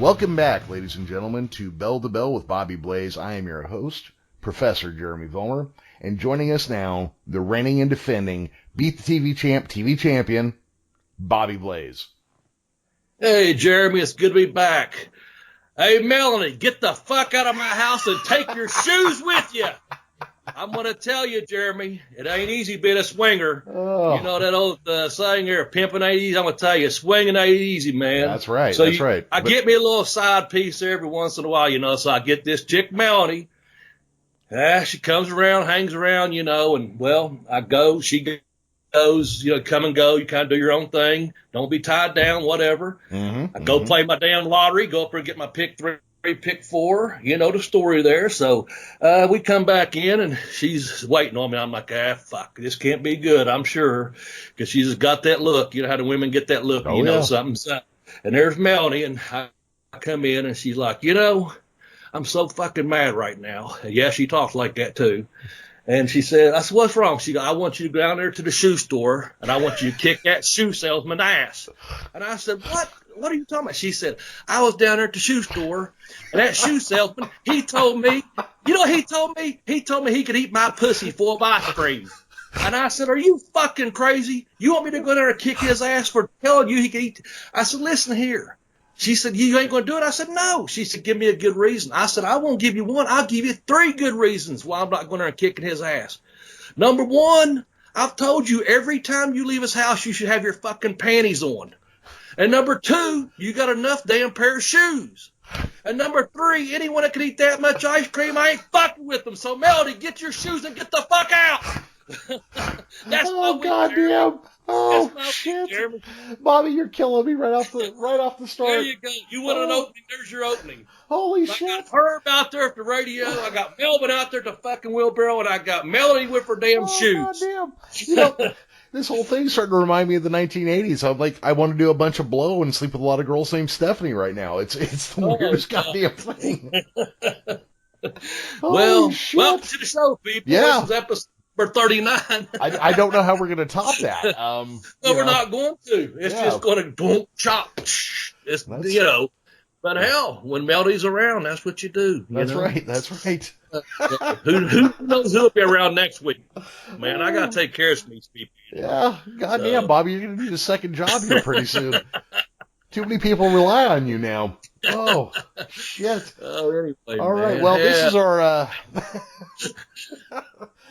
Welcome back, ladies and gentlemen, to Bell to Bell with Bobby Blaze. I am your host, Professor Jeremy Vollmer, and joining us now, the reigning and defending Beat the TV champion, Bobby Blaze. Hey, Jeremy, it's good to be back. Hey, Melanie, get the fuck out of my house and take your shoes with you. I'm going to tell you, Jeremy, it ain't easy being a swinger. Oh. You know that old saying here, pimping ain't easy? I'm going to tell you, swinging ain't easy, man. That's right, so that's right. I get me a little side piece every once in a while, so I get this chick, Melanie. She comes around, hangs around, and, well, I go, she goes, come and go. You kind of do your own thing. Don't be tied down, whatever. I go play my damn lottery, go up there and get my pick 3, pick 4, the story there. So we come back in, and she's waiting on me. I'm like, fuck, this can't be good, I'm sure, because she's got that look. You know how the women get that look, something's up. And there's Melanie, and I come in, and she's like, I'm so fucking mad right now. Yeah, she talks like that, too. And she said, I said, what's wrong? She goes, I want you to go down there to the shoe store, and I want you to kick that shoe salesman's ass. And I said, what? What are you talking about? She said, I was down there at the shoe store, and that shoe salesman, he told me, what he told me? He told me he could eat my pussy full of ice cream. And I said, are you fucking crazy? You want me to go there and kick his ass for telling you he could eat? I said, listen here. She said, you ain't going to do it? I said, no. She said, give me a good reason. I said, I won't give you one. I'll give you 3 good reasons why I'm not going there and kicking his ass. Number 1, I've told you every time you leave his house, you should have your fucking panties on. And number 2, you got enough damn pair of shoes. And number 3, anyone that can eat that much ice cream, I ain't fucking with them. So, Melody, get your shoes and get the fuck out. That's goddamn. Oh, shit. Jeremy. Bobby, you're killing me right off the start. There you go. You want an opening, there's your opening. Holy shit. shit. I got Herb out there at the radio. I got Melvin out there at the fucking wheelbarrow, and I got Melody with her damn shoes. Goddamn. This whole thing's starting to remind me of the 1980s. I'm like, I want to do a bunch of blow and sleep with a lot of girls named Stephanie right now. It's the weirdest goddamn thing. Well, shit. welcome to the show, people. Yeah. This is episode number 39. I don't know how we're going to top that. No, we're not going to. It's just going to boom, chop. It's, But hell, when Melody's around, that's what you do. That's right. Who knows who'll be around next week? Man, I got to take care of some of these people. Yeah, goddamn, Bobby, you're going to need a second job here pretty soon. Too many people rely on you now. Oh, shit. Oh, anyway, all right, well, this is our...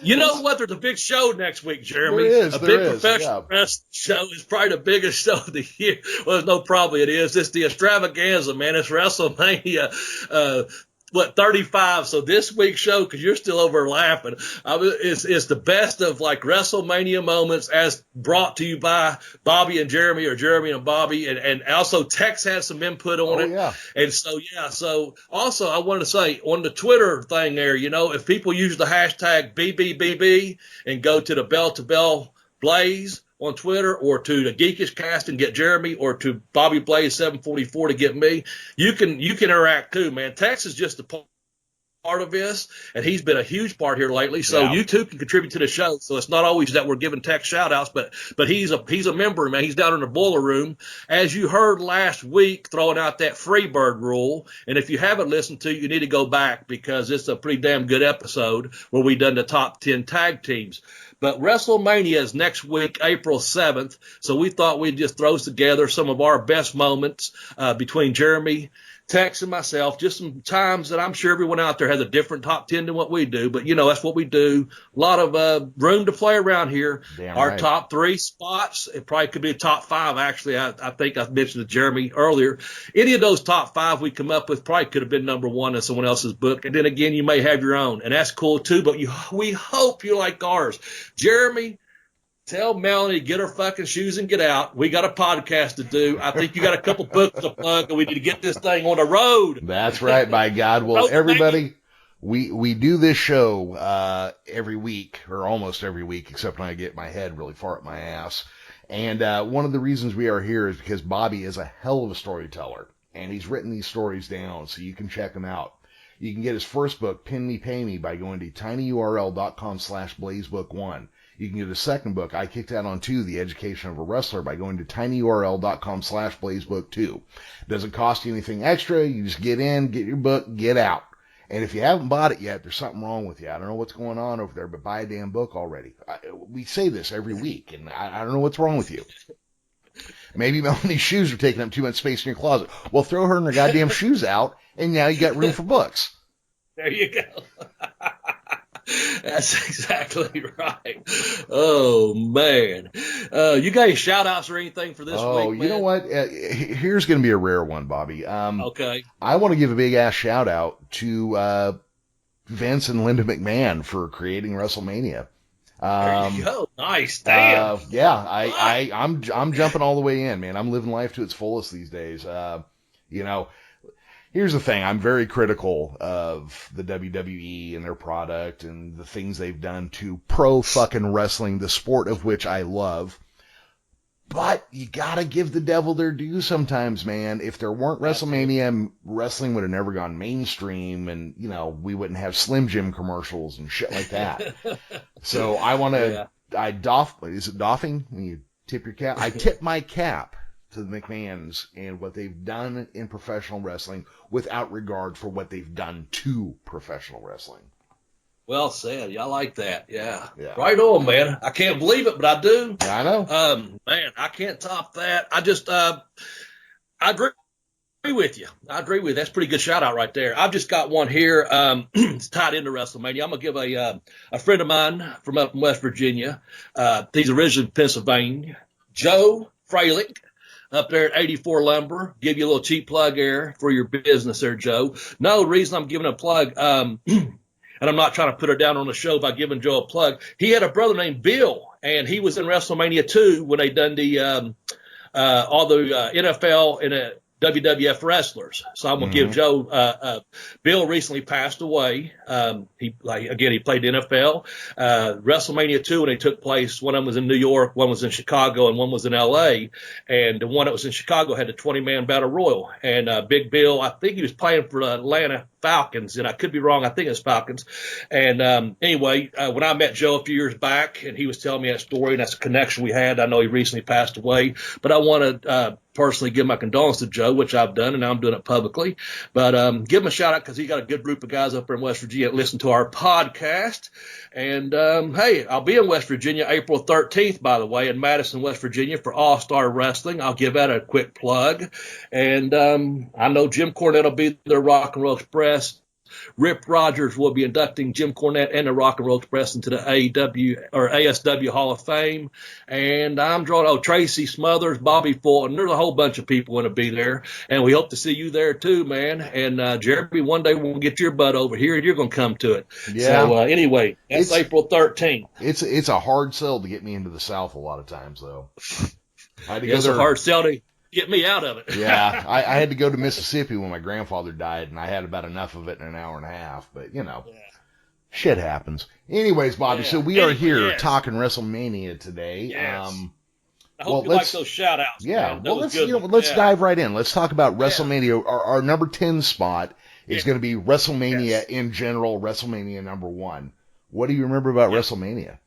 You know what? There's a big show next week, Jeremy. There is. A big professional wrestling show. It's probably the biggest show of the year. Well, no, probably it is. It's the extravaganza, man. It's WrestleMania, 35. So this week's show, because you're still over laughing, it's the best of like WrestleMania moments as brought to you by Bobby and Jeremy, or Jeremy and Bobby, and also Tex had some input on it. Yeah. And so also I wanted to say on the Twitter thing there, if people use the hashtag BBBB and go to the Bell to Bell Blaze on Twitter, or to the Geekish Cast and get Jeremy, or to Bobby Blaze 744 to get me, you can interact too, man. Tex is just a part of this, and he's been a huge part here lately. So you too can contribute to the show. So it's not always that we're giving Tex shout outs, but he's a member, man. He's down in the boiler room, as you heard last week, throwing out that Freebird rule. And if you haven't listened to it, you need to go back, because it's a pretty damn good episode where we done the top 10 tag teams. But WrestleMania is next week, April 7th, so we thought we'd just throw together some of our best moments between Jeremy, Tex, and myself, just some times that I'm sure everyone out there has a different top 10 than what we do, but, that's what we do. A lot of room to play around here. Damn our right. top 3 spots, it probably could be a top 5, actually. I think I mentioned to Jeremy earlier. Any of those top 5 we come up with probably could have been number 1 in someone else's book, and then again, you may have your own, and that's cool too, but we hope you like ours. Jeremy, tell Melanie to get her fucking shoes and get out. We got a podcast to do. I think you got a couple books to plug, and we need to get this thing on the road. That's right, by God. Well, everybody, we do this show every week, or almost every week, except when I get my head really far up my ass. And one of the reasons we are here is because Bobby is a hell of a storyteller, and he's written these stories down, so you can check them out. You can get his first book, Pin Me, Pay Me, by going to tinyurl.com/blazebook1. You can get a second book, I Kicked Out on 2, The Education of a Wrestler, by going to tinyurl.com/blazebook2. Doesn't cost you anything extra. You just get in, get your book, get out. And if you haven't bought it yet, there's something wrong with you. I don't know what's going on over there, but buy a damn book already. We say this every week, and I don't know what's wrong with you. Maybe Melanie's shoes are taking up too much space in your closet. Well, throw her and her goddamn shoes out, and now you got room for books. There you go. That's exactly right. Oh, man. You got any shout-outs or anything for this week, man? Oh, you know what? Here's going to be a rare one, Bobby. Okay. I want to give a big-ass shout-out to Vince and Linda McMahon for creating WrestleMania. There you go. Nice. Damn. I'm jumping all the way in, man. I'm living life to its fullest these days. Here's the thing. I'm very critical of the WWE and their product and the things they've done to pro fucking wrestling, the sport of which I love. But you gotta give the devil their due sometimes, man. If there weren't WrestleMania, wrestling would have never gone mainstream, and, we wouldn't have Slim Jim commercials and shit like that. So I want to, is it doffing? When you tip your cap? I tip my cap to the McMahons and what they've done in professional wrestling without regard for what they've done to professional wrestling. Well said. Yeah, I like that. Yeah. Right on, man. I can't believe it, but I do. Yeah, I know. Man, I can't top that. I just, I agree with you. That's a pretty good shout out right there. I've just got one here. It's tied into WrestleMania. I'm going to give a friend of mine from up in West Virginia. He's originally from Pennsylvania. Joe Fralick. Up there at 84 Lumber, give you a little cheap plug there for your business there, Joe. No, the reason I'm giving a plug, and I'm not trying to put her down on the show by giving Joe a plug. He had a brother named Bill, and he was in WrestleMania 2 when they done the all the NFL and WWF wrestlers. So I'm going to give Joe, Bill recently passed away. He played the NFL. WrestleMania 2, when they took place, one of them was in New York, one was in Chicago, and one was in LA. And the one that was in Chicago had the 20-man battle royal. And Big Bill, I think he was playing for the Atlanta Falcons, and I could be wrong. I think it's Falcons. And anyway, when I met Joe a few years back, and he was telling me that story, and that's a connection we had. I know he recently passed away, but I want to personally give my condolences to Joe, which I've done, and now I'm doing it publicly. But give him a shout out because he got a good group of guys up there in West Virginia that listen to our podcast. And hey, I'll be in West Virginia April 13th, by the way, in Madison, West Virginia for All-Star Wrestling. I'll give that a quick plug. And I know Jim Cornette will be there, Rock and Roll Express. Rip Rogers will be inducting Jim Cornette and the Rock and Roll Express into the ASW Hall of Fame. And I'm drawing, Tracy Smothers, Bobby Fulton. There's a whole bunch of people going to be there. And we hope to see you there too, man. And Jeremy, one day we'll get your butt over here and you're going to come to it. Yeah. So anyway, that's April 13th. It's a hard sell to get me into the South a lot of times, though. I had to go it's there. A hard sell to get me out of it. Yeah, I had to go to Mississippi when my grandfather died, and I had about enough of it in an hour and a half. But, shit happens. Anyways, Bobby, so we are here talking WrestleMania today. Yes. I hope you like those shout-outs. Yeah, well, let's dive right in. Let's talk about WrestleMania. Our number 10 spot is going to be WrestleMania in general, WrestleMania number 1. What do you remember about WrestleMania?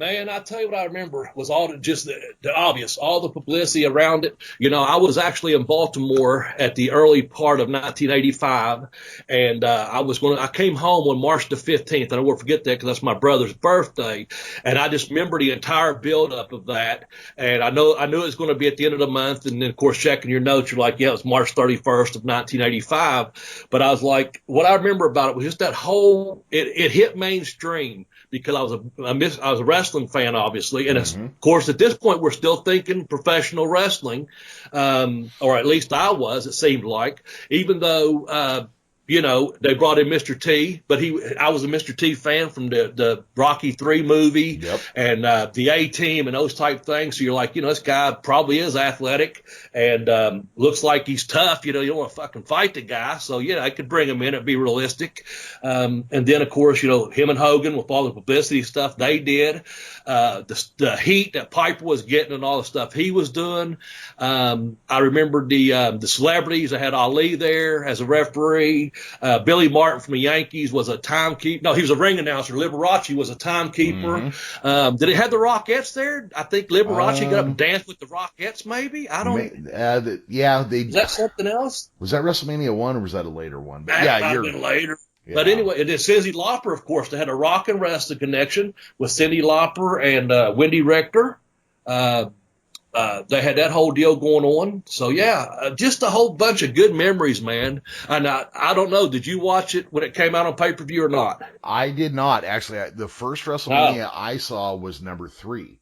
Man, I tell you what I remember was all the obvious, all the publicity around it. I was actually in Baltimore at the early part of 1985, and I came home on March the 15th, and I won't forget that because that's my brother's birthday. And I just remember the entire buildup of that. And I knew it was going to be at the end of the month. And then, of course, checking your notes, you're like, yeah, it was March 31st of 1985. But I was like, what I remember about it was just that whole, it hit mainstream. Because I was a wrestling fan, obviously, and of course at this point we're still thinking professional wrestling, or at least I was. It seemed like, even though they brought in Mr. T, but I was a Mr. T fan from the Rocky III movie and the A-Team and those type things. So you're like, this guy probably is athletic and looks like he's tough. You don't want to fucking fight the guy. So, I could bring him in. It'd be realistic. And then, of course, him and Hogan with all the publicity stuff they did, the heat that Piper was getting and all the stuff he was doing. I remember the celebrities. I had Ali there as a referee. Billy Martin from the Yankees was a timekeeper. No, he was a ring announcer. Liberace was a timekeeper. Did it have the Rockettes there? I think Liberace got up and danced with the Rockettes, maybe? I don't know. Yeah, Is that something else? Was that WrestleMania 1 or was that a later one? But That might have been later. Yeah. But anyway, and then Cyndi Lauper, of course, they had a rock and wrestling connection with Cyndi Lauper and Wendy Rector. They had that whole deal going on. So, yeah, just a whole bunch of good memories, man. And I don't know, did you watch it when it came out on pay-per-view or not? I did not. Actually, the first WrestleMania I saw was number 3.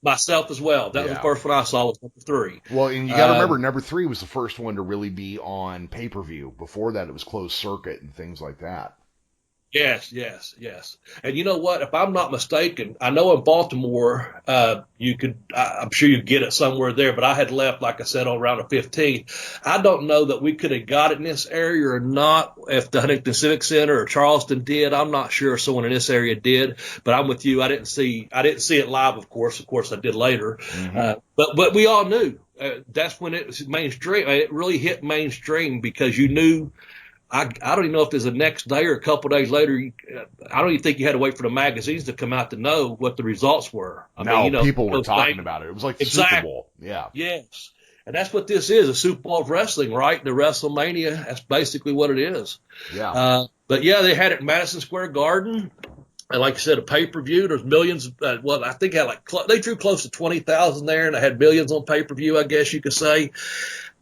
Myself as well. That was the first one I saw was number 3. Well, and you got to remember, number 3 was the first one to really be on pay-per-view. Before that, it was closed circuit and things like that. Yes. And you know what? If I'm not mistaken, I know in Baltimore, I'm sure you get it somewhere there, but I had left, like I said, on around the 15th. I don't know that we could have got it in this area or not. If the Huntington Civic Center or Charleston did, I'm not sure if someone in this area did, but I'm with you. I didn't see it live, of course. Of course, I did later. But we all knew that's when it was mainstream. It really hit mainstream because you knew. I don't even know if there's the next day or a couple of days later. I don't even think you had to wait for the magazines to come out to know what the results were. I mean, people were talking about it. It was like the Super Bowl. Yeah. Yes. And that's what this is, a Super Bowl of wrestling, right? The WrestleMania, that's basically what it is. Yeah. But, yeah, they had it in Madison Square Garden. And like I said, a pay-per-view, there's millions. I think they drew close to 20,000 there, and they had millions on pay-per-view, I guess you could say.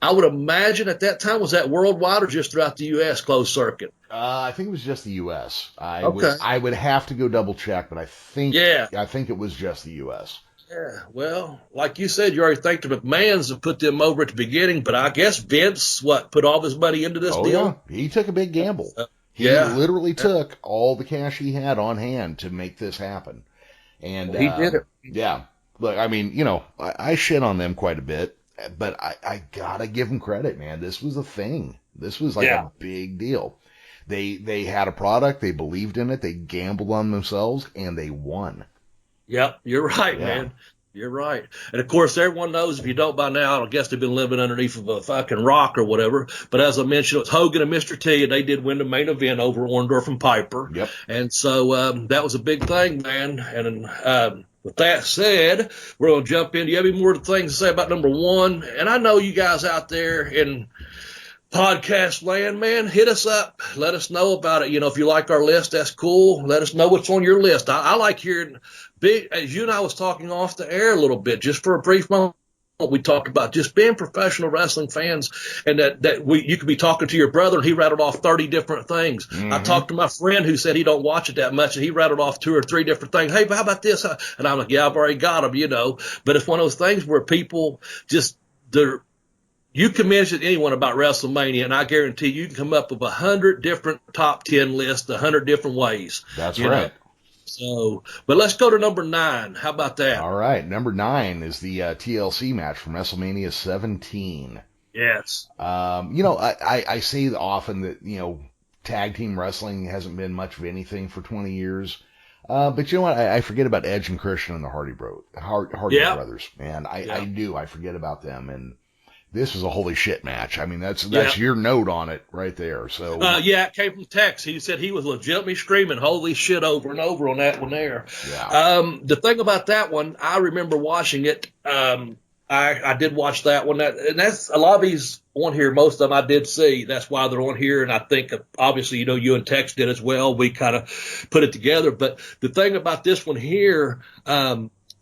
I would imagine at that time, was that worldwide or just throughout the U.S. closed circuit? I think it was just the U.S. I would have to go double check, but I think it was just the U.S. Yeah, well, like you said, you already think the McMahons have put them over at the beginning, but I guess Vince, put all of his money into this deal? Yeah. He took a big gamble. He literally took all the cash he had on hand to make this happen. And he did it. Yeah. Look, I mean, I shit on them quite a bit. But I gotta give them credit, man. This was a thing. This was like a big deal. They had a product, they believed in it, they gambled on themselves, and they won. Yep, you're right, man. You're right. And of course, everyone knows, if you don't by now, I guess they've been living underneath of a fucking rock or whatever. But as I mentioned, it was Hogan and Mr. T, and they did win the main event over Orndorff and Piper. Yep. And so that was a big thing, man. And with that said, we're going to jump in. Do you have any more things to say about number 1? And I know you guys out there in podcast land, man, hit us up. Let us know about it. If you like our list, that's cool. Let us know what's on your list. I like hearing as you and I was talking off the air a little bit, just for a brief moment. We talked about just being professional wrestling fans, and you could be talking to your brother and he rattled off 30 different things. I talked to my friend who said he don't watch it that much, and he rattled off 2 or 3 different things. Hey, how about this? And I'm like, yeah, I've already got them, But it's one of those things where people you can mention anyone about WrestleMania, and I guarantee you can come up with 100 different top 10 lists, 100 different ways. That's right. So, but let's go to number 9. How about that? All right. Number 9 is the TLC match from WrestleMania 17. Yes. I say often that, tag team wrestling hasn't been much of anything for 20 years. But you know what? I forget about Edge and Christian and the Hardy Brothers. Man, I do. I forget about them. And this was a holy shit match. I mean, that's your note on it right there. So it came from Tex. He said he was legitimately screaming "holy shit" over and over on that one there. Yeah. The thing about that one, I remember watching it. I did watch that one. And that's a lot of these on here. Most of them I did see. That's why they're on here. And I think obviously, you and Tex did as well. We kind of put it together. But the thing about this one here,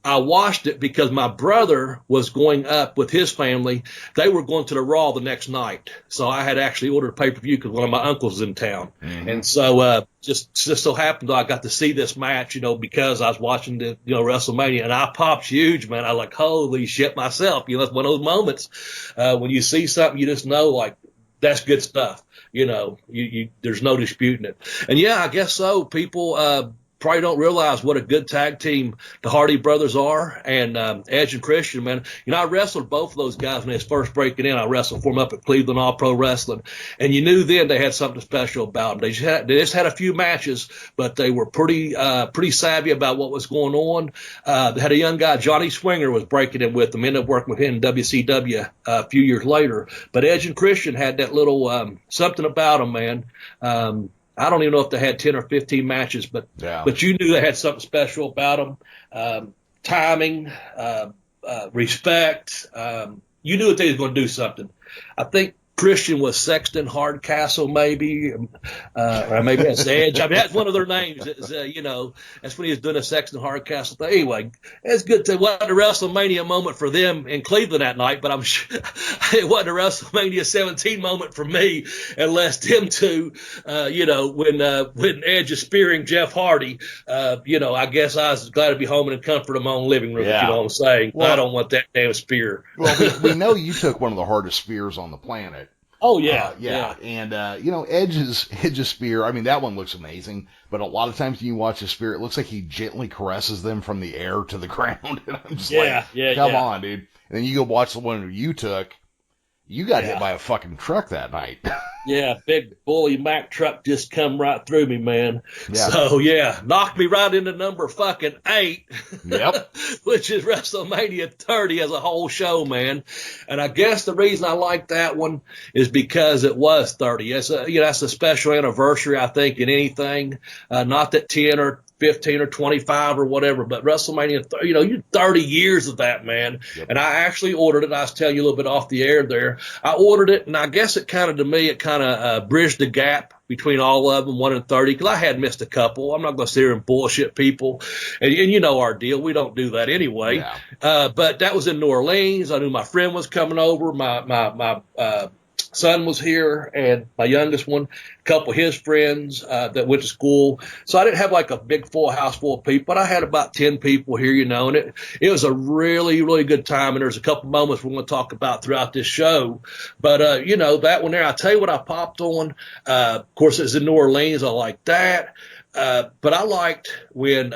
I watched it because my brother was going up with his family. They were going to the Raw the next night. So I had actually ordered a pay-per-view because one of my uncles was in town. And so just so happened I got to see this match, because I was watching the WrestleMania, and I popped huge, man. I was like, holy shit myself. It's one of those moments when you see something, you just know, like, that's good stuff. There's no disputing it. And, yeah, I guess so. People probably don't realize what a good tag team the Hardy brothers are. And Edge and Christian, man, I wrestled both of those guys when they was first breaking in. I wrestled for them up at Cleveland All Pro Wrestling, and you knew then they had something special about them. They just had a few matches, but they were pretty savvy about what was going on. They had a young guy, Johnny Swinger, was breaking in with them. Ended up working with him in WCW a few years later. But Edge and Christian had that little something about them, man. I don't even know if they had 10 or 15 matches, but you knew they had something special about them. Timing, respect. You knew that they was going to do something. I think Christian was Sexton Hardcastle, maybe, or maybe that's Edge. I mean, that's one of their names. That's when he was doing a Sexton Hardcastle thing. Anyway, it's good to wasn't a WrestleMania moment for them in Cleveland that night, but I'm sure it wasn't a WrestleMania 17 moment for me, unless them two, when Edge is spearing Jeff Hardy, I guess I was glad to be home and in comfort of my own living room. Yeah. You know what I'm saying? Well, I don't want that damn spear. Well, we know you took one of the hardest spears on the planet. Oh, yeah. And, Edge's spear, I mean, that one looks amazing, but a lot of times when you watch his spear, it looks like he gently caresses them from the air to the ground. And I'm just come on, dude. And then you go watch the one you took, you got hit by a fucking truck that night. Yeah, big bully Mack truck just come right through me, man. Yeah. So, knocked me right into number fucking 8. Yep. Which is WrestleMania 30 as a whole show, man. And I guess the reason I like that one is because it was 30. That's a special anniversary, I think, in anything. Not that 10 or 15 or 25 or whatever, but WrestleMania, 30 years of that, man. Yep. And I actually ordered it. I was telling you a little bit off the air there. I ordered it, and I guess it kind of bridged the gap between all of them, 1 and 30, because I had missed a couple. I'm not going to sit here and bullshit people. And you know our deal. We don't do that anyway. Yeah. But that was in New Orleans. I knew my friend was coming over. My son was here, and my youngest one, a couple of his friends that went to school. So I didn't have like a big full house full of people, but I had about 10 people here, and it was a really, really good time. And there's a couple moments we're going to talk about throughout this show. But, that one there, I'll tell you what I popped on. Of course, it's in New Orleans. I like that. But I liked when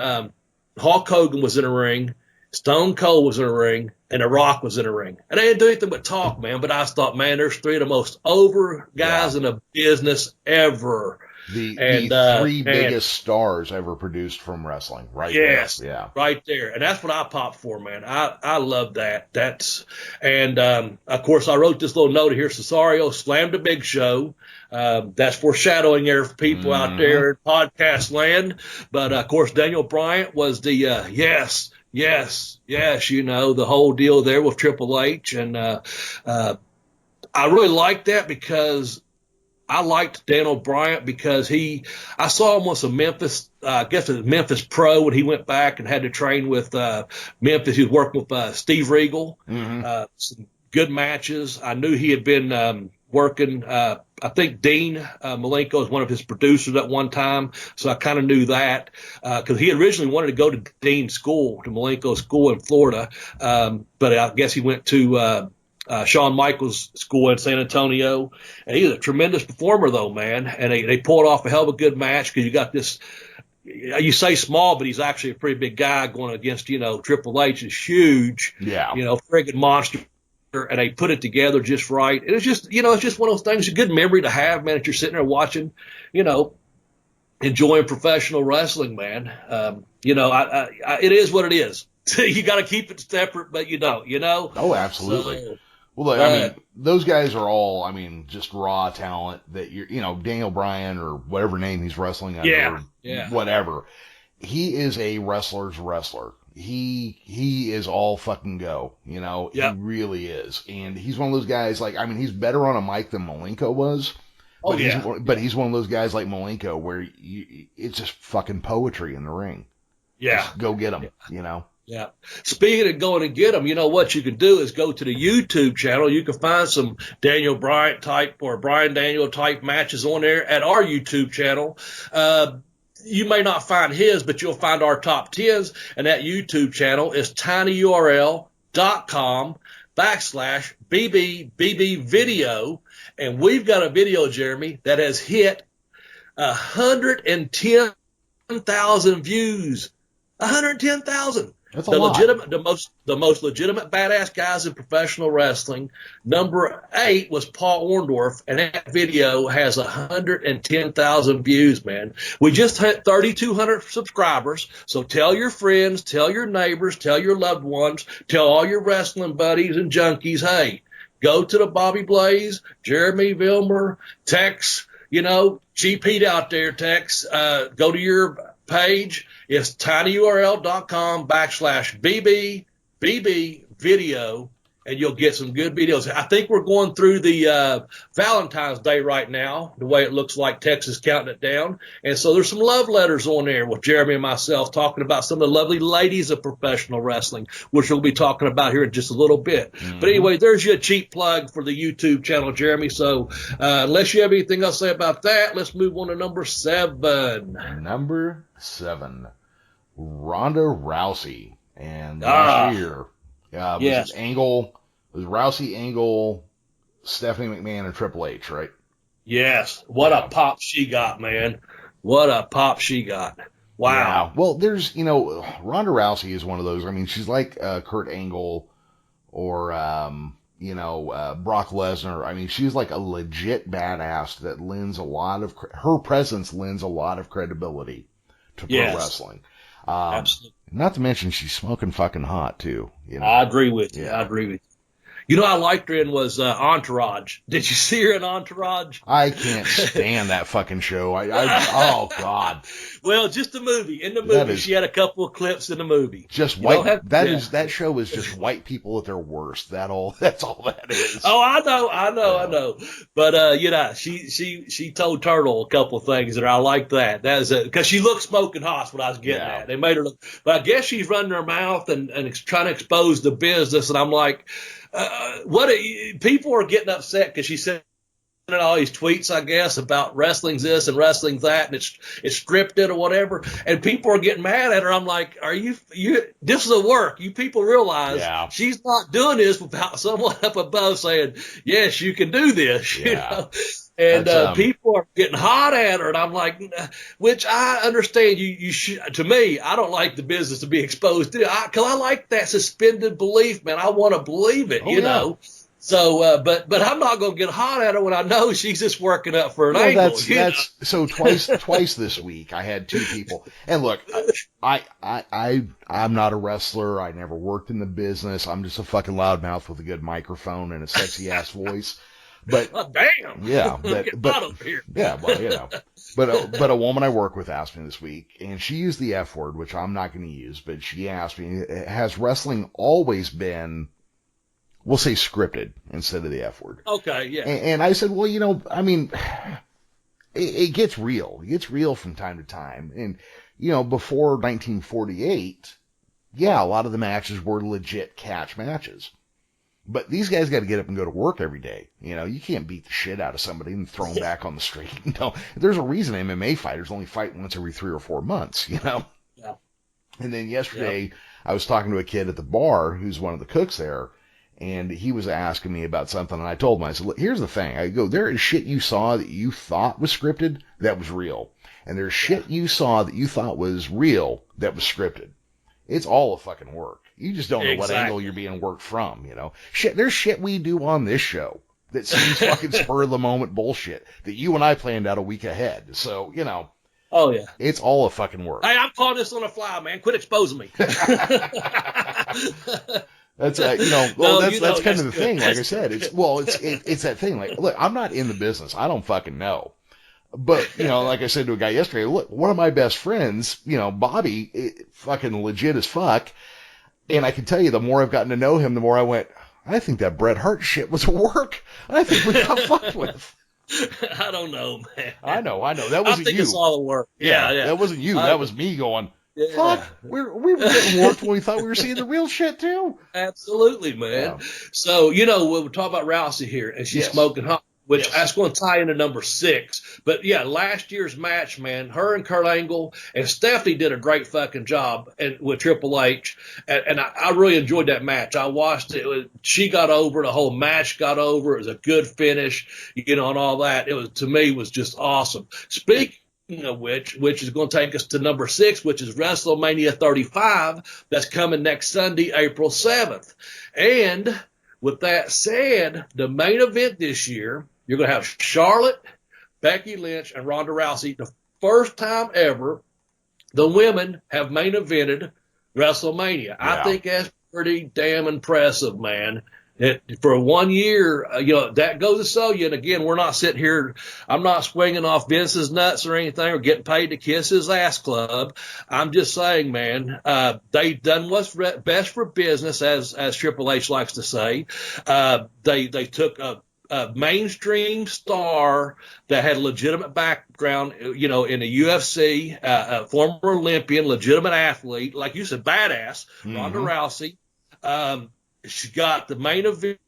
Hulk Hogan was in the ring, Stone Cold was in the ring, and The Rock was in the ring. And they didn't do anything but talk, man. But I just thought, man, there's 3 of the most over guys in the business ever. The 3 biggest stars ever produced from wrestling, right? Yes, there. Yeah, right there. And that's what I popped for, man. I love that. Of course, I wrote this little note here. Cesario slammed a Big Show. That's foreshadowing there for people out there in podcast land. But, of course, Daniel Bryant was the yes, the whole deal there with Triple H. And I really liked that because I liked Daniel Bryant because I saw him once in Memphis, I guess it was Memphis Pro when he went back and had to train with Memphis. He was working with Steve Regal, some good matches. I knew he had been working, I think Dean Malenko was one of his producers at one time, so I kind of knew that because he originally wanted to go to Dean's school, to Malenko's school in Florida, but I guess he went to Shawn Michaels' school in San Antonio, and he's a tremendous performer, though, man. And they pulled off a hell of a good match because you got this. You say small, but he's actually a pretty big guy going against, Triple H is huge, friggin' monster. And they put it together just right. It was just, it's just one of those things, a good memory to have, man, that you're sitting there watching, enjoying professional wrestling, man. It is what it is. You got to keep it separate, but you don't, Oh, absolutely. So, well, those guys are all, just raw talent that Daniel Bryan or whatever name he's wrestling under, whatever. He is a wrestler's wrestler. He is all fucking go, He really is. And he's one of those guys, he's better on a mic than Malenko was. But he's one of those guys like Malenko where it's just fucking poetry in the ring. Yeah. Just go get him, Yeah. Speaking of going to get them, what you can do is go to the YouTube channel. You can find some Daniel Bryant type or Bryan Daniel type matches on there at our YouTube channel. You may not find his, but you'll find our top 10s. And that YouTube channel is tinyurl.com/BBBB video. And we've got a video, Jeremy, that has hit 110 110,000 views. 110,000. That's a lot. The most legitimate badass guys in professional wrestling. Number 8 was Paul Orndorff, and that video has 110,000 views, man. We just hit 3,200 subscribers. So tell your friends, tell your neighbors, tell your loved ones, tell all your wrestling buddies and junkies, hey, go to the Bobby Blaze, Jeremy Vilmer, Tex, Cheap Heat out there, Tex. Go to your page. It's tinyurl.com/BB video, and you'll get some good videos. I think we're going through the Valentine's Day right now, the way it looks like Texas counting it down. And so there's some love letters on there with Jeremy and myself talking about some of the lovely ladies of professional wrestling, which we'll be talking about here in just a little bit. Mm-hmm. But anyway, there's your cheap plug for the YouTube channel, Jeremy. So unless you have anything else to say about that, let's move on to number 7. Number 7, Ronda Rousey. And last year, yes. It was Rousey, Angle, Stephanie McMahon, and Triple H, right? Yes. What a pop she got, man. What a pop she got. Wow. Yeah. Well, there's, Ronda Rousey is one of those. I mean, she's like Kurt Angle or, Brock Lesnar. I mean, she's like a legit badass that lends her presence lends a lot of credibility to pro wrestling. Absolutely. Not to mention she's smoking fucking hot too. I agree with you. Yeah. I agree with you. I liked her in was Entourage. Did you see her in Entourage? I can't stand that fucking show. Oh God. Well, just the movie. In the movie, she had a couple of clips in the movie. Just white. That show is just white people at their worst. That's all that is. Oh, I know. But she told Turtle a couple of things, and I like that. That is because she looked smoking hot. Is what I was getting at. They made her look, but I guess she's running her mouth and trying to expose the business, and I'm like. People are getting upset because she said all these tweets, I guess, about wrestling's this and wrestling's that, and it's scripted or whatever, and people are getting mad at her. I'm like, are you this is a work. You people realize she's not doing this without someone up above saying, yes, you can do this, you know? And people are getting hot at her, and I'm like, which I understand. You should, to me, I don't like the business to be exposed to, because I like that suspended belief, man. I want to believe it, you know. So, but I'm not going to get hot at her when I know she's just working up for an angle. So twice this week I had 2 people, and look, I'm not a wrestler. I never worked in the business. I'm just a fucking loudmouth with a good microphone and a sexy ass voice. But damn, yeah, but a woman I work with asked me this week, and she used the F word, which I'm not going to use, but she asked me, has wrestling always been, we'll say, scripted instead of the F word? Okay, yeah. And I said, well, I mean, it gets real. It gets real from time to time. And, before 1948, a lot of the matches were legit catch matches. But these guys got to get up and go to work every day. You can't beat the shit out of somebody and throw them back on the street. There's a reason MMA fighters only fight once every 3 or 4 months, Yeah. And then yesterday, I was talking to a kid at the bar who's one of the cooks there, and he was asking me about something, and I told him, I said, look, here's the thing. I go, there is shit you saw that you thought was scripted that was real. And there's shit you saw that you thought was real that was scripted. It's all a fucking work. You just don't know what angle you're being worked from, There's shit we do on this show that seems fucking spur of the moment bullshit that you and I planned out a week ahead. So, Oh, yeah. It's all a fucking work. Hey, I'm calling this on the fly, man. Quit exposing me. That's, that's kind of the thing. Like I said, it's that thing. Like, look, I'm not in the business. I don't fucking know. But, like I said to a guy yesterday, look, one of my best friends, Bobby, fucking legit as fuck. And I can tell you, the more I've gotten to know him, the more I went, I think that Bret Hart shit was work. I think we got fucked with. I don't know, man. I know. That wasn't you. I think it's all a work. Yeah. That wasn't you. That was me going, fuck, we were getting worked when we thought we were seeing the real shit too. Absolutely, man. Yeah. So, we're talking about Rousey here, and she's smoking hot. Which that's going to tie into number 6. But, last year's match, man, her and Kurt Angle and Stephanie did a great fucking job with Triple H. And I really enjoyed that match. I watched it. She got over. The whole match got over. It was a good finish, and all that. It was, to me, was just awesome. Speaking of which is going to take us to number 6, which is WrestleMania 35. That's coming next Sunday, April 7th. And with that said, the main event this year, you're going to have Charlotte, Becky Lynch, and Ronda Rousey. The first time ever the women have main evented WrestleMania. Yeah. I think that's pretty damn impressive, man. For 1 year, that goes to show you. And again, we're not sitting here. I'm not swinging off Vince's nuts or anything or getting paid to kiss his ass club. I'm just saying, man, they've done what's best for business, as Triple H likes to say. They took a mainstream star that had a legitimate background, in the UFC, a former Olympian, legitimate athlete, like you said, badass, Ronda Rousey. She got the main event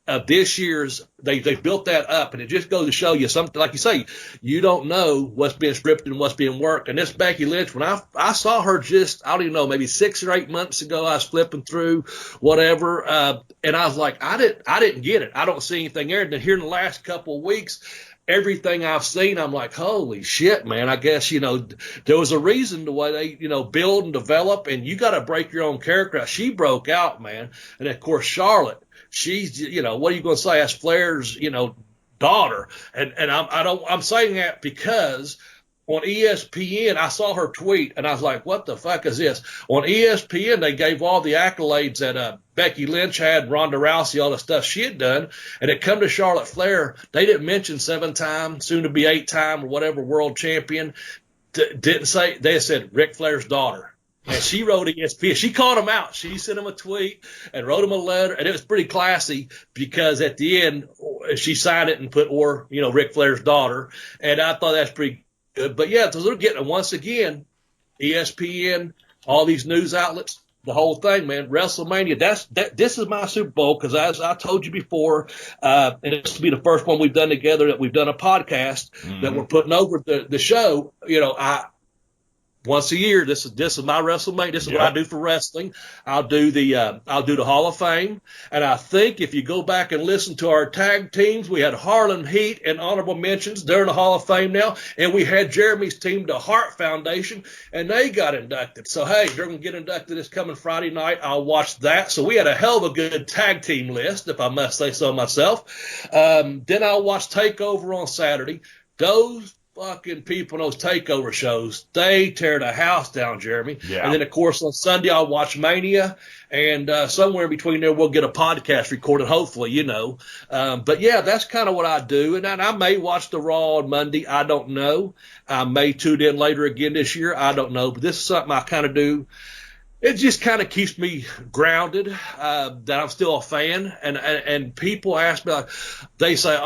of this year's. They built that up, and it just goes to show you something. Like you say, you don't know what's being scripted and what's being worked. And this Becky Lynch, when I saw her just, I don't even know, maybe 6 or 8 months ago, I was flipping through whatever, and I was like, I didn't get it. I don't see anything there. And then here in the last couple of weeks, everything I've seen, I'm like, holy shit, man. I guess, there was a reason the way they, build and develop, and you got to break your own character. She broke out, man. And of course, Charlotte, she's, what are you going to say? That's Flair's, daughter. And I'm saying that because on ESPN, I saw her tweet, and I was like, what the fuck is this? On ESPN, they gave all the accolades that Becky Lynch had, Ronda Rousey, all the stuff she had done, and it come to Charlotte Flair. They didn't mention 7-time, soon to be 8-time or whatever world champion. Didn't say, they said Ric Flair's daughter. And she wrote ESPN. She called him out. She sent him a tweet and wrote him a letter, and it was pretty classy because at the end she signed it and put Ric Flair's daughter, and I thought that's pretty good. But yeah, they're getting, once again, ESPN, all these news outlets, the whole thing, man. WrestleMania, this is my Super Bowl because, as I told you before, and this will be the first one we've done together that we've done a podcast that we're putting over the show. Once a year, this is my WrestleMania. This is what I do for wrestling. I'll do the Hall of Fame, and I think if you go back and listen to our tag teams, we had Harlem Heat and honorable mentions. They're in the Hall of Fame now, and we had Jeremy's team, the Hart Foundation, and they got inducted. So hey, they're gonna get inducted this coming Friday night. I'll watch that. So we had a hell of a good tag team list, if I must say so myself. Then I'll watch Takeover on Saturday. Those fucking people in those takeover shows, they tear the house down, Jeremy. Yeah. And then, of course, on Sunday, I'll watch Mania, and somewhere in between there, we'll get a podcast recorded, hopefully, But, yeah, that's kind of what I do. And I may watch the Raw on Monday. I don't know. I may tune in later again this year. I don't know. But this is something I kind of do. It just kind of keeps me grounded that I'm still a fan. And people ask me, like, they say,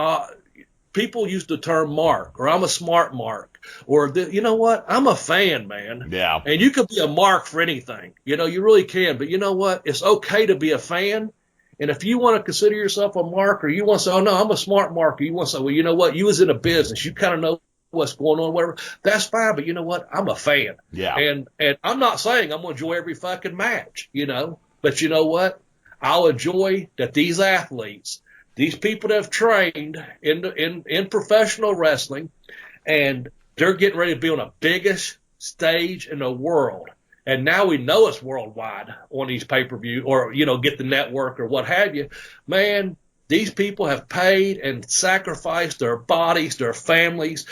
people use the term mark, or I'm a smart mark, or you know what? I'm a fan, man. Yeah. And you could be a mark for anything. You really can. But you know what? It's okay to be a fan. And if you want to consider yourself a mark, or you want to say, oh, no, I'm a smart marker. You want to say, well, you know what? You was in a business. You kind of know what's going on, whatever. That's fine. But you know what? I'm a fan. Yeah. And I'm not saying I'm going to enjoy every fucking match, But you know what? I'll enjoy that these athletes, these people that have trained in professional wrestling, and they're getting ready to be on the biggest stage in the world. And now we know it's worldwide on these pay-per-view or, get the network or what have you. Man, these people have paid and sacrificed their bodies, their families,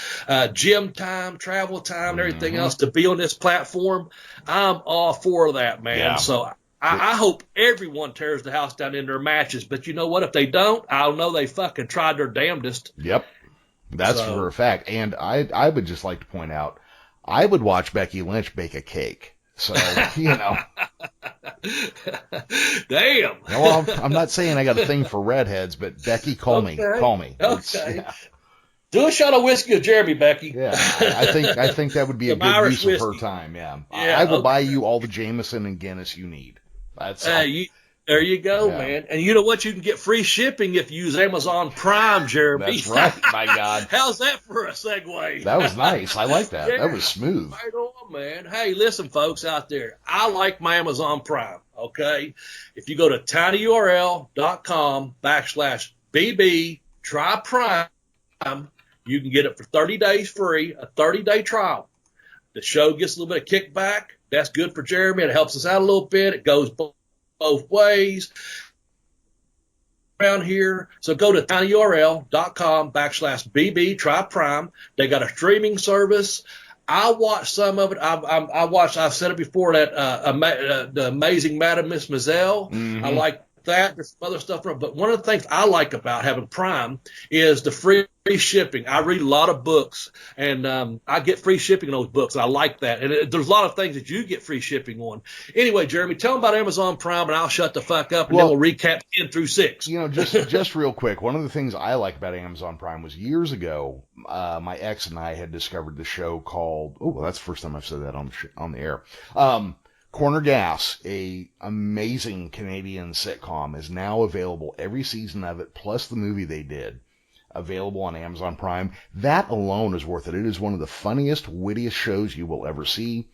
gym time, travel time, and everything else to be on this platform. I'm all for that, man. Yeah. So I hope everyone tears the house down in their matches, but you know what? If they don't, I'll know they fucking tried their damnedest. Yep. That's for a fact. And I would just like to point out, I would watch Becky Lynch bake a cake. So, Damn. Well, I'm not saying I got a thing for redheads, but Becky, call me. Okay. Yeah. Do a shot of whiskey with Jeremy, Becky. Yeah, I think that would be a good Irish use of her time. Yeah, I will buy you all the Jameson and Guinness you need. There you go, man. And you know what? You can get free shipping if you use Amazon Prime, Jeremy. That's right. My God. How's that for a segue? That was nice. I like that. Yeah, that was smooth. Right on, man. Hey, listen, folks out there. I like my Amazon Prime, okay? If you go to tinyurl.com/BB, try Prime, You can get it for 30 days free, a 30-day trial. The show gets a little bit of kickback. That's good for Jeremy. It helps us out a little bit. It goes both ways around here. So go to tinyurl.com/BB Try Prime. They got a streaming service. I watched some of it. I've said it before, that the Amazing Madam Miss Maisel. Mm-hmm. I like that. There's some other stuff. But one of the things I like about having Prime is the free shipping. I read a lot of books, and I get free shipping on those books. And I like that. And there's a lot of things that you get free shipping on. Anyway, Jeremy, tell them about Amazon Prime, and I'll shut the fuck up, and then we'll recap 10 through 6. You know, just real quick, one of the things I like about Amazon Prime was years ago, my ex and I had discovered the show called, that's the first time I've said that on the air. Corner Gas, a amazing Canadian sitcom, is now available, every season of it, plus the movie they did, available on Amazon Prime. That alone is worth it. It is one of the funniest, wittiest shows you will ever see.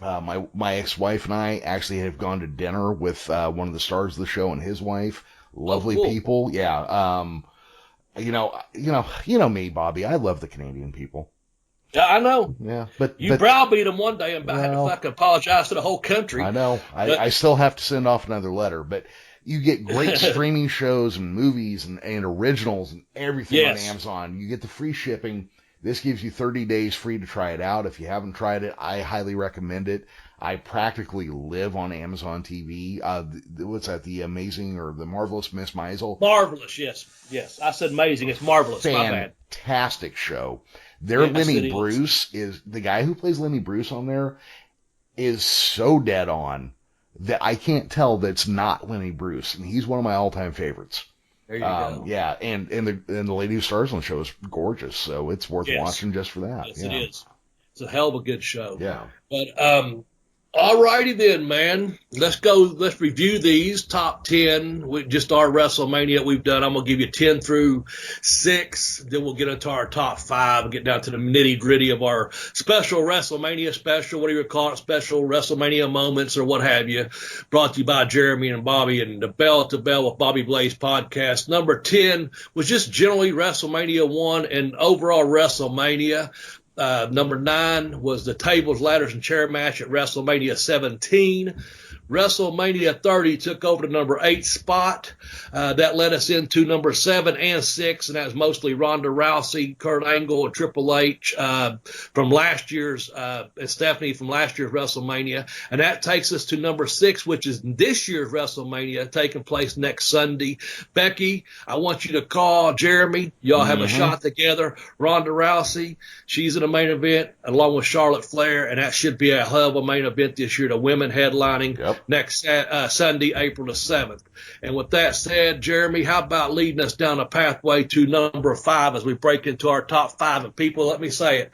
My ex-wife and I actually have gone to dinner with one of the stars of the show and his wife. Lovely people. Yeah. You know me, Bobby. I love the Canadian people. Yeah, I know. Yeah, but browbeat them one day and had to fucking apologize to the whole country. I know. I still have to send off another letter, but you get great streaming shows and movies and originals and everything on Amazon. You get the free shipping. This gives you 30 days free to try it out. If you haven't tried it, I highly recommend it. I practically live on Amazon TV. What's that? The Amazing or the Marvelous Miss Maisel? Marvelous, yes. I said amazing. It's marvelous. My bad. Fantastic show. Lenny Bruce is the guy who plays Lenny Bruce on there is so dead on that I can't tell that's not Lenny Bruce, and he's one of my all-time favorites. There you go. Yeah, and the lady who stars on the show is gorgeous, so it's worth watching just for that. Yes, it is. It's a hell of a good show. Yeah. But all righty then, man. Let's review these top 10 with just our WrestleMania we've done. I'm going to give you 10 through 6. Then we'll get into our top 5 and get down to the nitty-gritty of our special WrestleMania special, whatever you call it, special WrestleMania moments or what have you. Brought to you by Jeremy and Bobby and the Bell to Bell with Bobby Blaze podcast. Number 10 was just generally WrestleMania 1 and overall WrestleMania. Number 9 was the tables, ladders, and chair match at WrestleMania 17. WrestleMania 30 took over the number 8 spot. That led us into number 7 and 6, and that was mostly Ronda Rousey, Kurt Angle, and Triple H from last year's, and Stephanie from last year's WrestleMania. And that takes us to number 6, which is this year's WrestleMania, taking place next Sunday. Becky, I want you to call Jeremy. Y'all have a shot together. Ronda Rousey, she's in the main event, along with Charlotte Flair, and that should be a hell of a main event this year, the women headlining next Sunday, April the 7th. And with that said, Jeremy, how about leading us down a pathway to number 5 as we break into our top 5? And people, let me say it,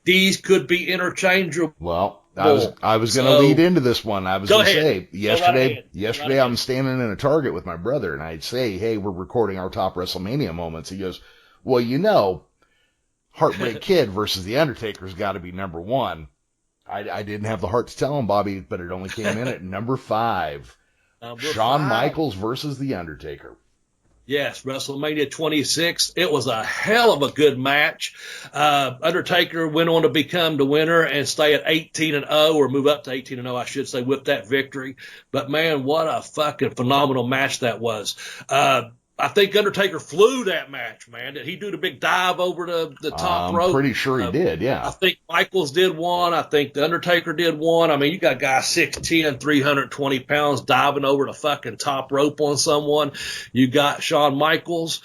these could be interchangeable. Well, I was going to lead into this one. I was going to say, yesterday I'm standing in a Target with my brother, and I'd say, hey, we're recording our top WrestleMania moments. He goes, well, Heartbreak Kid versus The Undertaker's got to be number 1. I didn't have the heart to tell him, Bobby, but it only came in at number 5. Shawn Michaels versus The Undertaker. Yes, WrestleMania 26. It was a hell of a good match. Undertaker went on to become the winner and stay at 18-0, or move up to 18-0, I should say, with that victory. But, man, what a fucking phenomenal match that was. I think Undertaker flew that match, man. Did he do the big dive over the top rope? I'm pretty sure he did, yeah. I think Michaels did one. I think the Undertaker did one. I mean, you got guys 6'10", 320 pounds diving over the fucking top rope on someone. You got Shawn Michaels,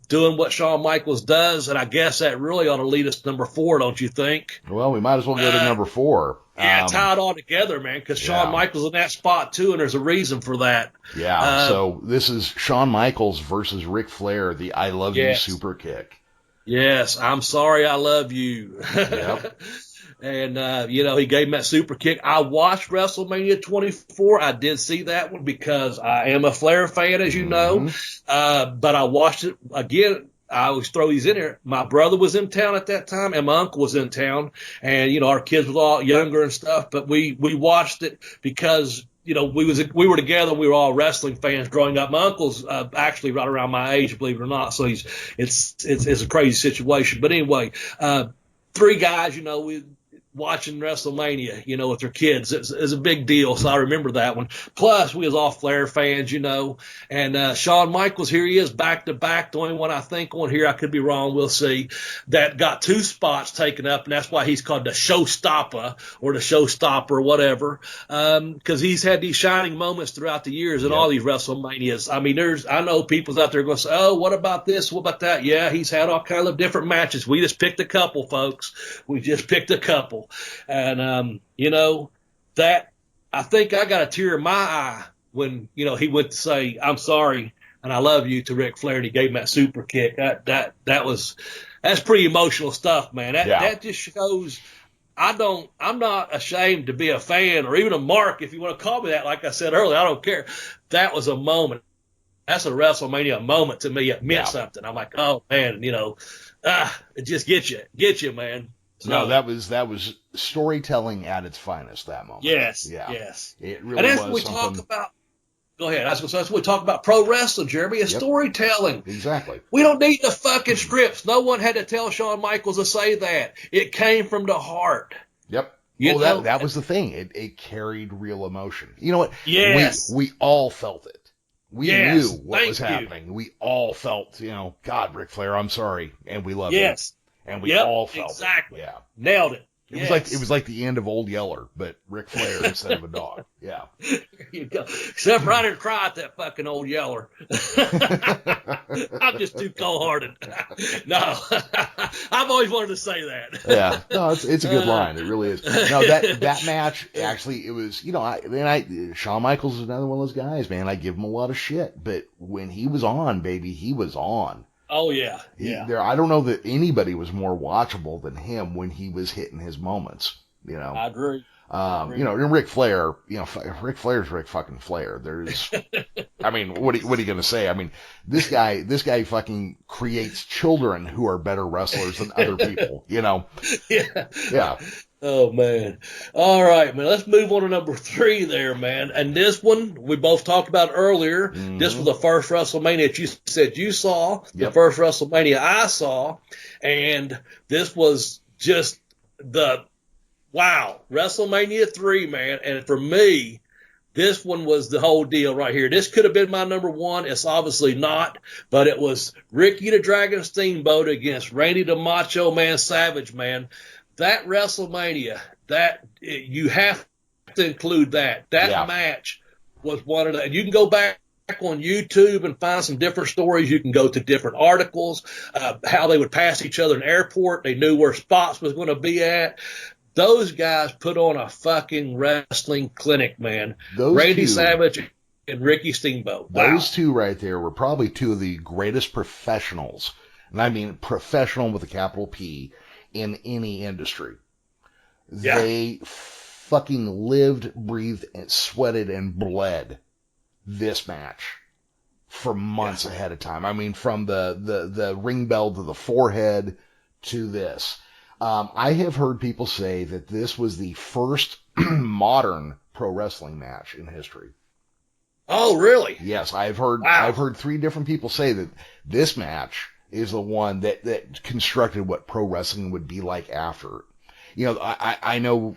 doing what Shawn Michaels does, and I guess that really ought to lead us to number 4, don't you think? Well, we might as well go to number 4. Yeah, tie it all together, man, because Shawn Michaels in that spot, too, and there's a reason for that. Yeah, so this is Shawn Michaels versus Ric Flair, the I Love You super kick. Yes, I'm sorry I love you. Yep. And, he gave him that super kick. I watched WrestleMania 24. I did see that one because I am a Flair fan, as you know. But I watched it again. I always throw these in here. My brother was in town at that time, and my uncle was in town. And, our kids were all younger and stuff. But we watched it because we were together. We were all wrestling fans growing up. My uncle's actually right around my age, believe it or not. So it's a crazy situation. But anyway, three guys, we watching WrestleMania, with their kids. It's a big deal. So I remember that one. Plus, we was all Flair fans, and Shawn Michaels, here he is back to back. The only one I think on here, I could be wrong, we'll see, that got 2 spots taken up, and that's why he's called the Showstopper or the Showstopper, whatever, because he's had these shining moments throughout the years in all these WrestleManias. I mean, I know people's out there going to say, oh, what about this? What about that? Yeah, he's had all kind of different matches. We just picked a couple, folks. We just picked a couple. And, that I think I got a tear in my eye when, he went to say, I'm sorry and I love you to Ric Flair, and he gave him that super kick. That's pretty emotional stuff, man. That just shows I'm not ashamed to be a fan or even a mark, if you want to call me that. Like I said earlier, I don't care. That was a moment. That's a WrestleMania moment to me. It meant something. I'm like, oh man, it just gets you, man. So, no, that was storytelling at its finest, that moment. Yes. It really and that's was what we something. talk about. Go ahead. That's what we talk about pro wrestling, Jeremy, is storytelling. Exactly. We don't need the fucking scripts. No one had to tell Shawn Michaels to say that. It came from the heart. Yep. That was the thing. It carried real emotion. You know what? Yes. We all felt it. We knew what Thank was you. happening. We all felt, God, Ric Flair, I'm sorry, and we love you. Yes. And we all felt exactly. it. Yeah. Nailed it. It was like the end of Old Yeller, but Ric Flair instead of a dog. Yeah. There you go. Except right and cry at that fucking Old Yeller. I'm just too cold-hearted. No, I've always wanted to say that. Yeah. No, it's a good line. It really is. No, that match, actually, it was, Shawn Michaels is another one of those guys, man. I give him a lot of shit, but when he was on, baby, he was on. Oh, yeah. I don't know that anybody was more watchable than him when he was hitting his moments, I agree. And Ric Flair, Ric Flair's Ric fucking Flair. There's, I mean, what are you going to say? I mean, this guy fucking creates children who are better wrestlers than other people, Yeah. Oh, man. All right, man. Let's move on to number 3 there, man. And this one, we both talked about earlier. Mm-hmm. This was the first WrestleMania that you said you saw, the first WrestleMania I saw. And this was just WrestleMania 3, man. And for me, this one was the whole deal right here. This could have been my number 1. It's obviously not, but it was Ricky the Dragon Steamboat against Randy the Macho Man Savage, man. That WrestleMania, you have to include that. That match was one of the, and you can go back on YouTube and find some different stories. You can go to different articles, how they would pass each other in the airport. They knew where spots was going to be at. Those guys put on a fucking wrestling clinic, man. Randy Savage and Ricky Steamboat. Wow. Those two right there were probably two of the greatest professionals, and I mean professional with a capital P, in any industry. Yeah. They fucking lived, breathed, and sweated and bled this match for months ahead of time. I mean, from the ring bell to the forehead to this. I have heard people say that this was the first modern pro wrestling match in history. Oh, really? Yes, I've heard 3 different people say that this match is the one that constructed what pro wrestling would be like after. I know,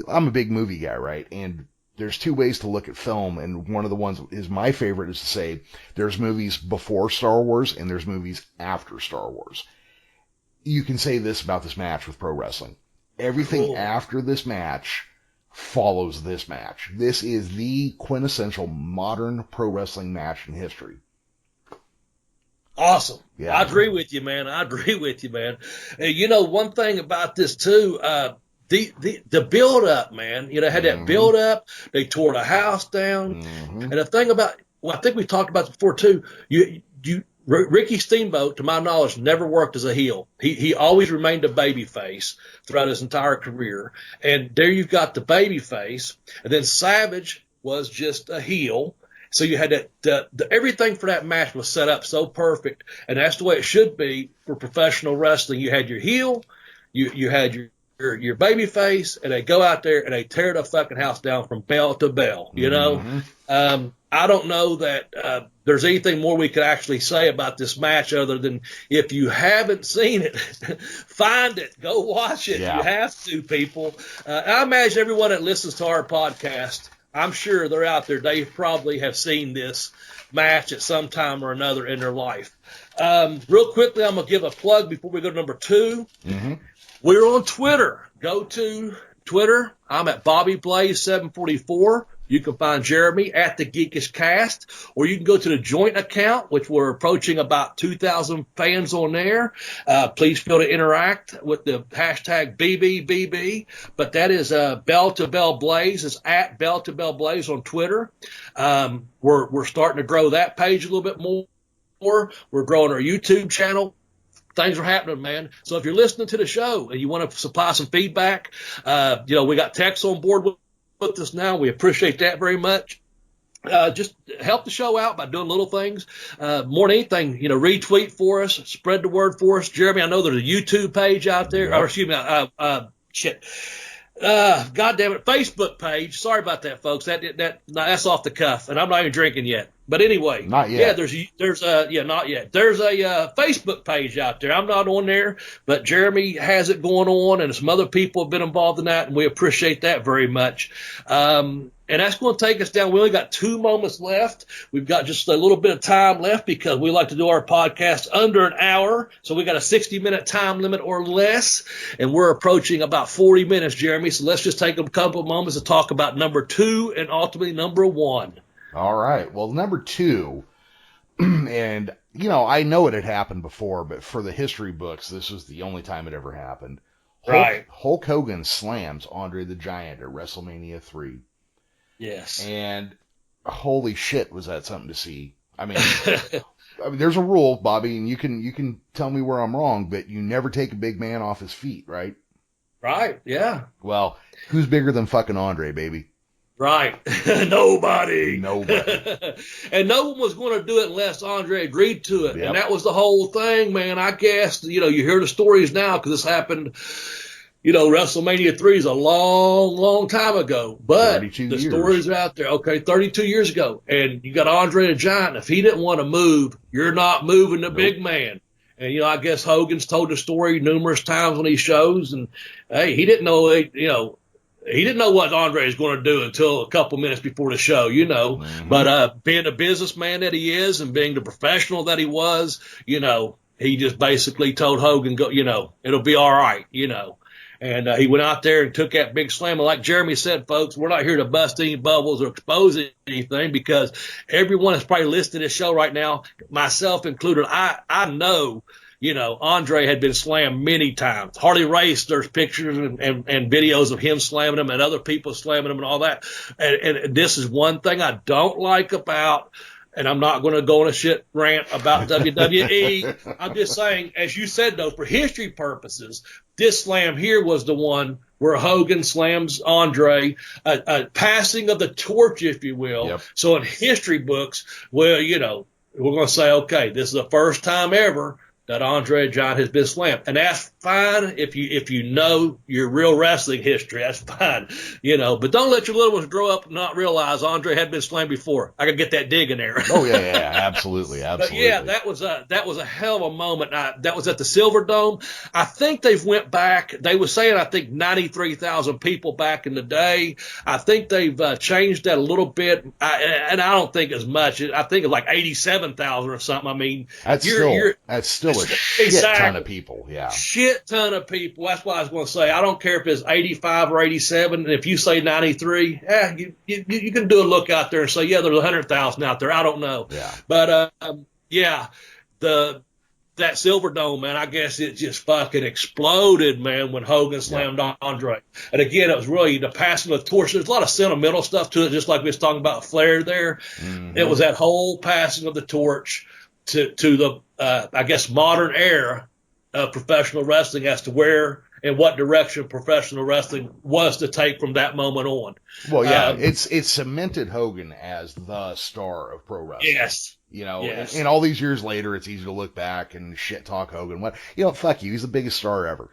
I'm a big movie guy, right? And there's 2 ways to look at film, and one of the ones is my favorite is to say there's movies before Star Wars and there's movies after Star Wars. You can say this about this match with pro wrestling. Everything after this match follows this match. This is the quintessential modern pro wrestling match in history. Awesome. Yeah. I agree with you, man. One thing about this too, the build up, man, had that build up. They tore the house down. Mm-hmm. And the thing about, I think we talked about this before too. Ricky Steamboat, to my knowledge, never worked as a heel. He always remained a baby face throughout his entire career. And there you've got the baby face. And then Savage was just a heel. So you had everything for that match was set up so perfect, and that's the way it should be for professional wrestling. You had your heel, you had your your baby face, and they go out there and they tear the fucking house down from bell to bell, you know? I don't know that there's anything more we could actually say about this match other than if you haven't seen it, find it, go watch it. Yeah. You have to, people. I imagine everyone that listens to our podcast, I'm sure they're out there. They probably have seen this match at some time or another in their life. Real quickly, I'm going to give a plug before we go to number 2. We're on Twitter. Go to Twitter. I'm at Bobby Blaze 744. You can find Jeremy at the Geekish Cast, or you can go to the joint account, which we're approaching about 2,000 fans on there. Please feel to interact with the hashtag BBBB, but that is Bell to Bell Blaze. It's at Bell to Bell Blaze on Twitter. We're starting to grow that page a little bit more. We're growing our YouTube channel. Things are happening, man. So if you're listening to the show and you want to supply some feedback, we got Tex on board with us now. We appreciate that very much. Just help the show out by doing little things. More than anything, retweet for us, spread the word for us. Jeremy, I know there's a YouTube page out there. Or excuse me, God damn it, Facebook page. Sorry about that, folks. That's off the cuff, and I'm not even drinking yet. But anyway, not yet. Yeah, not yet. There's a Facebook page out there. I'm not on there, but Jeremy has it going on, and some other people have been involved in that, and we appreciate that very much. And that's going to take us down. We only got 2 moments left. We've got just a little bit of time left because we like to do our podcast under an hour. So we got a 60-minute time limit or less, and we're approaching about 40 minutes, Jeremy. So let's just take a couple of moments to talk about number 2 and ultimately number 1. All right. Well, number 2, and, I know it had happened before, but for the history books, this was the only time it ever happened. Hulk Hogan slams Andre the Giant at WrestleMania 3. Yes. And holy shit, was that something to see. I mean, there's a rule, Bobby, and you can tell me where I'm wrong, but you never take a big man off his feet, right? Right, yeah. Well, who's bigger than fucking Andre, baby? Right. Nobody. And no one was going to do it unless Andre agreed to it. Yep. And that was the whole thing, man. I guess, you hear the stories now because this happened, WrestleMania 3 is a long, long time ago. But the stories are out there. Okay, 32 years ago. And you got Andre the Giant. If he didn't want to move, you're not moving the big man. And, I guess Hogan's told the story numerous times on these shows. And, hey, he didn't know, he didn't know what Andre was going to do until a couple minutes before the show, Mm-hmm. But being the businessman that he is and being the professional that he was, he just basically told Hogan, go, it'll be all right, And he went out there and took that big slam. And like Jeremy said, folks, we're not here to bust any bubbles or expose anything because everyone that's probably listening to this show right now, myself included, I know – Andre had been slammed many times. Harley Race, there's pictures and videos of him slamming him and other people slamming him and all that. And this is one thing I don't like about, and I'm not going to go on a shit rant about WWE. I'm just saying, as you said, though, for history purposes, this slam here was the one where Hogan slams Andre, a passing of the torch, if you will. Yep. So in history books, well, we're going to say, okay, this is the first time ever that Andre the Giant has been slammed. And that's fine if you know your real wrestling history. That's fine, But don't let your little ones grow up and not realize Andre had been slammed before. I could get that dig in there. Oh, yeah, absolutely. But, yeah, that was a hell of a moment. That was at the Silver Dome. I think they've went back. They were saying, I think, 93,000 people back in the day. I think they've changed that a little bit, and I don't think as much. I think it's like 87,000 or something. I mean, that's still a shit ton of people. Yeah. Shit ton of people. That's what I was going to say. I don't care if it's 85 or 87. And if you say 93, you can do a look out there and say, yeah, there's 100,000 out there. I don't know. Yeah. But, that Silver Dome, man, I guess it just fucking exploded, man, when Hogan slammed Andre. And again, it was really the passing of the torch. There's a lot of sentimental stuff to it, just like we was talking about Flair there. Mm-hmm. It was that whole passing of the torch to the, I guess, modern era of professional wrestling as to where and what direction professional wrestling was to take from that moment on. Well, yeah, it's cemented Hogan as the star of pro wrestling. Yes. And all these years later, it's easy to look back and shit talk Hogan. What, fuck you. He's the biggest star ever.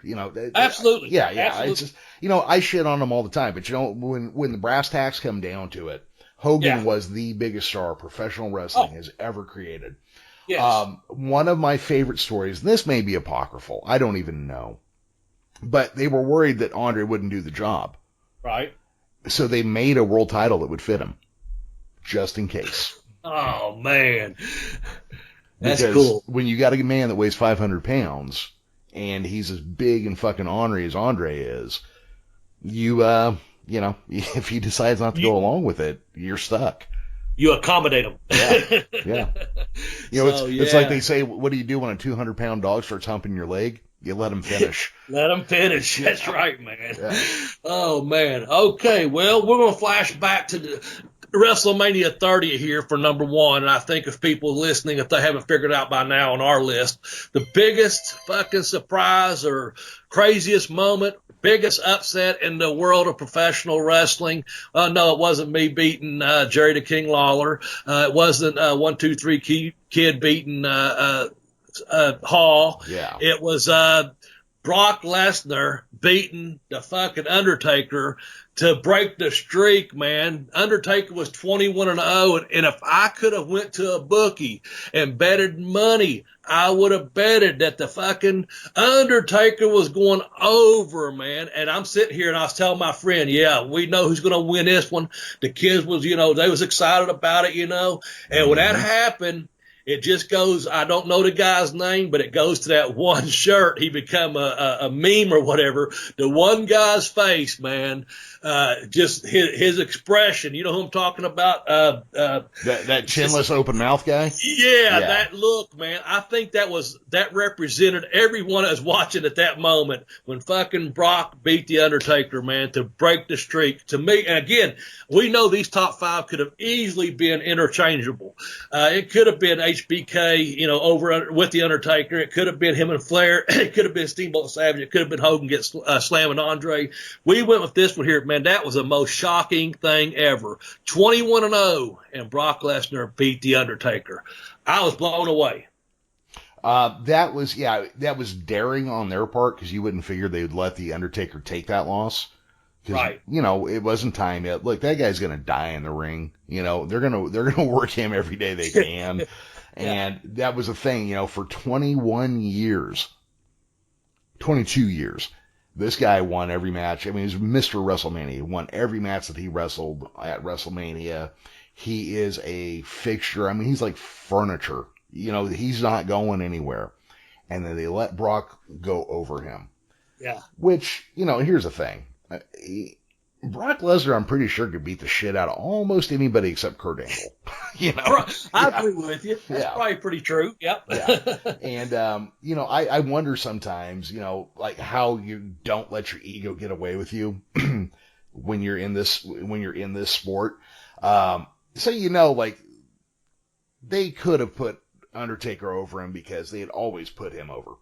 Absolutely. Yeah. Absolutely. It's just, I shit on him all the time, but when the brass tacks come down to it, Hogan was the biggest star professional wrestling has ever created. Yes. One of my favorite stories, and this may be apocryphal, I don't even know, but they were worried that Andre wouldn't do the job. Right. So they made a world title that would fit him, just in case. Oh, man. That's because cool. When you got a man that weighs 500 pounds, and he's as big and fucking ornery as Andre is, if he decides not to go along with it, you're stuck. You accommodate him. Yeah. It's like they say, what do you do when a 200-pound dog starts humping your leg? You let him finish. Let him finish. That's right, man. Yeah. Oh, man. Okay, well, we're going to flash back to the WrestleMania 30 here for number one. And I think if people listening, if they haven't figured out by now on our list, the biggest fucking surprise or craziest moment, biggest upset in the world of professional wrestling. No, it wasn't me beating Jerry the King Lawler. It wasn't 1, 2, 3 Kid beating Hall. Yeah. It was Brock Lesnar beating the fucking Undertaker to break the streak, man. Undertaker was 21-0, and if I could have went to a bookie and betted money, I would have betted that the fucking Undertaker was going over, man. And I'm sitting here and I was telling my friend, yeah, we know who's going to win this one. The kids was, they was excited about it, And when that happened, it just goes, I don't know the guy's name, but it goes to that one shirt. He become a meme or whatever. The one guy's face, man, just his expression. You know who I'm talking about? That chinless open mouth guy? Yeah, that look, man. I think that represented everyone that was watching at that moment when fucking Brock beat the Undertaker, man, to break the streak. To me, and again, we know these top five could have easily been interchangeable. It could have been HBK, over with the Undertaker. It could have been him and Flair. It could have been Steamboat Savage. It could have been Hogan slamming Andre. We went with this one here, man. That was the most shocking thing ever. 21-0, and Brock Lesnar beat the Undertaker. I was blown away. That was daring on their part because you wouldn't figure they would let the Undertaker take that loss. Right. It wasn't time yet. Look, that guy's gonna die in the ring. They're gonna work him every day they can. And that was a thing, for 21 years, 22 years, this guy won every match. I mean, he's Mr. WrestleMania. He won every match that he wrestled at WrestleMania. He is a fixture. I mean, he's like furniture. He's not going anywhere. And then they let Brock go over him. Yeah. Which, here's the thing. Brock Lesnar, I'm pretty sure, could beat the shit out of almost anybody except Kurt Angle. I agree with you. That's probably pretty true. Yep. Yeah. And, I wonder sometimes, like how you don't let your ego get away with you when you're in this sport. Like they could have put Undertaker over him because they had always put him over.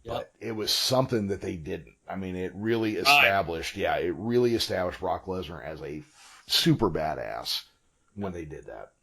But it was something that they didn't. I mean, it really established Brock Lesnar as a super badass when they did that.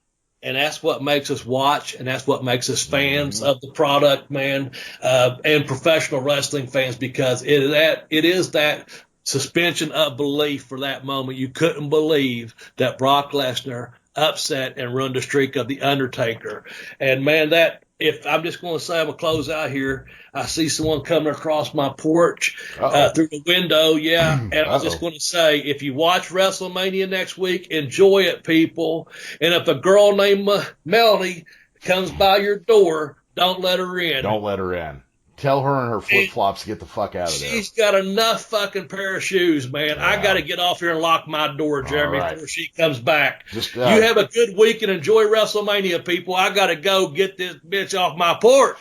And that's what makes us watch, and that's what makes us fans of the product, man, and professional wrestling fans, because it is that suspension of belief for that moment. You couldn't believe that Brock Lesnar upset and run the streak of the Undertaker. And man, if I'm just going to say, I'm going to close out here. I see someone coming across my porch through the window. Yeah. And I'm just going to say, if you watch WrestleMania next week, enjoy it, people. And if a girl named Melanie comes by your door, don't let her in. Don't let her in. Tell her and her flip-flops to get the fuck out of there. She's got enough fucking pair of shoes, man. I got to get off here and lock my door, Jeremy, before she comes back. You have a good week and enjoy WrestleMania, people. I got to go get this bitch off my porch.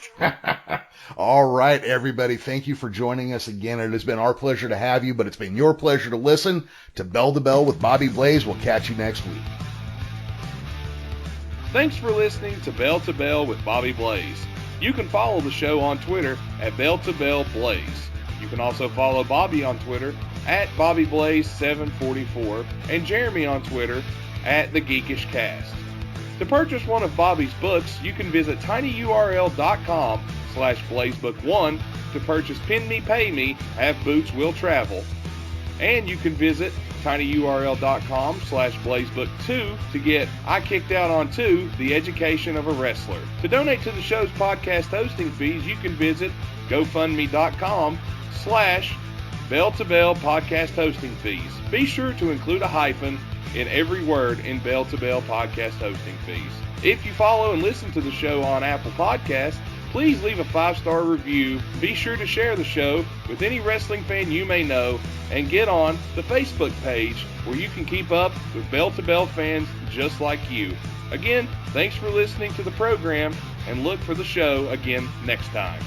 All right, everybody. Thank you for joining us again. It has been our pleasure to have you, but it's been your pleasure to listen to Bell to Bell with Bobby Blaze. We'll catch you next week. Thanks for listening to Bell with Bobby Blaze. You can follow the show on Twitter at Bell to Bell Blaze. You can also follow Bobby on Twitter at BobbyBlaze744 and Jeremy on Twitter at TheGeekishCast. To purchase one of Bobby's books, you can visit tinyurl.com/blazebook1 to purchase Pin Me, Pay Me, Have Boots, Will Travel. And you can visit tinyurl.com/blazebook2 to get I Kicked Out on 2, The Education of a Wrestler. To donate to the show's podcast hosting fees, you can visit gofundme.com/Bell to Bell podcast hosting fees. Be sure to include a hyphen in every word in Bell to Bell podcast hosting fees. If you follow and listen to the show on Apple Podcasts, please leave a 5-star review. Be sure to share the show with any wrestling fan you may know, and get on the Facebook page where you can keep up with Bell to Bell fans just like you. Again, thanks for listening to the program, and look for the show again next time.